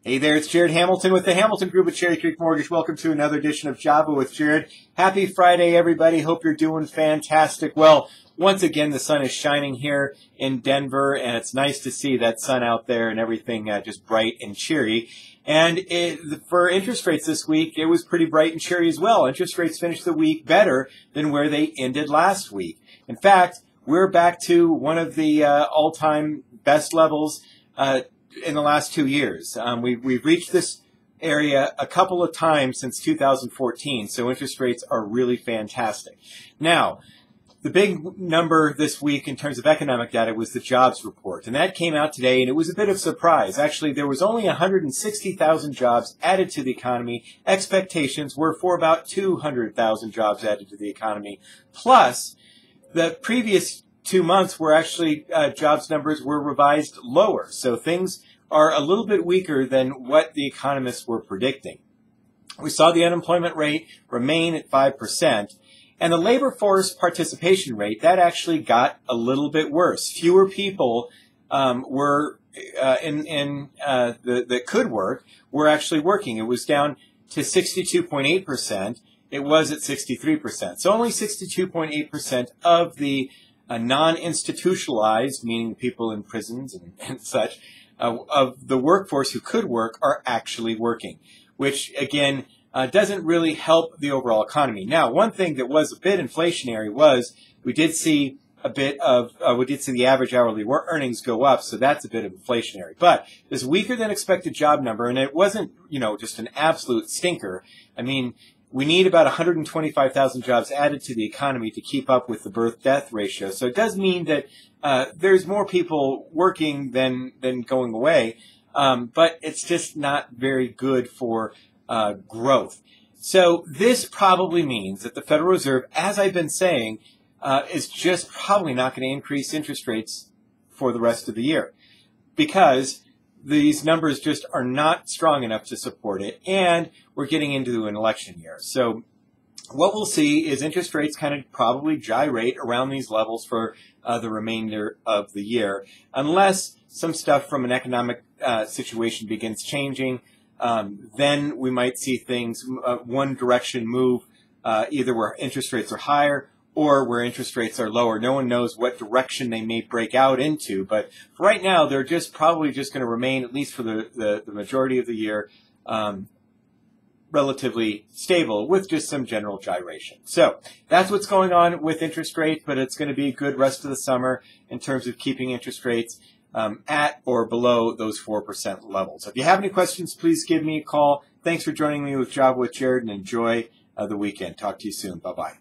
Hey there, it's Jared Hamilton with the Hamilton Group at Cherry Creek Mortgage. Welcome to another edition of Java with Jared. Happy Friday, everybody. Hope you're doing fantastic. Well, once again, the sun is shining here in Denver, and it's nice to see that sun out there and everything just bright and cheery. And for interest rates this week, it was pretty bright and cheery as well. Interest rates finished the week better than where they ended last week. In fact, we're back to one of the all-time best levels in the last 2 years. We've reached this area a couple of times since 2014, so interest rates are really fantastic. Now, the big number this week in terms of economic data was the jobs report, and that came out today, and it was a bit of a surprise. Actually, there was only 160,000 jobs added to the economy. Expectations were for about 200,000 jobs added to the economy. Plus, the previous 2 months were actually jobs numbers were revised lower, so things are a little bit weaker than what the economists were predicting. We saw the unemployment rate remain at 5%, and the labor force participation rate, that actually got a little bit worse. Fewer people were that could work were actually working. It was down to 62.8%. It was at 63%. So only 62.8% of the non-institutionalized, meaning people in prisons and such, of the workforce who could work are actually working, which again doesn't really help the overall economy. Now, one thing that was a bit inflationary was we did see the average hourly earnings go up, so that's a bit of inflationary. But this weaker than expected job number, and it wasn't, just an absolute stinker. I mean, we need about 125,000 jobs added to the economy to keep up with the birth-death ratio. So it does mean that there's more people working than going away, but it's just not very good for growth. So this probably means that the Federal Reserve, as I've been saying, is just probably not going to increase interest rates for the rest of the year, because these numbers just are not strong enough to support it, and we're getting into an election year. So what we'll see is interest rates kind of probably gyrate around these levels for the remainder of the year, unless some stuff from an economic situation begins changing. Then we might see things one direction move, either where interest rates are higher or where interest rates are lower. No one knows what direction they may break out into, but for right now, they're probably just going to remain, at least for the majority of the year, relatively stable with just some general gyration. So that's what's going on with interest rates, but it's going to be a good rest of the summer in terms of keeping interest rates at or below those 4% levels. If you have any questions, please give me a call. Thanks for joining me with Java with Jared, and enjoy the weekend. Talk to you soon. Bye-bye.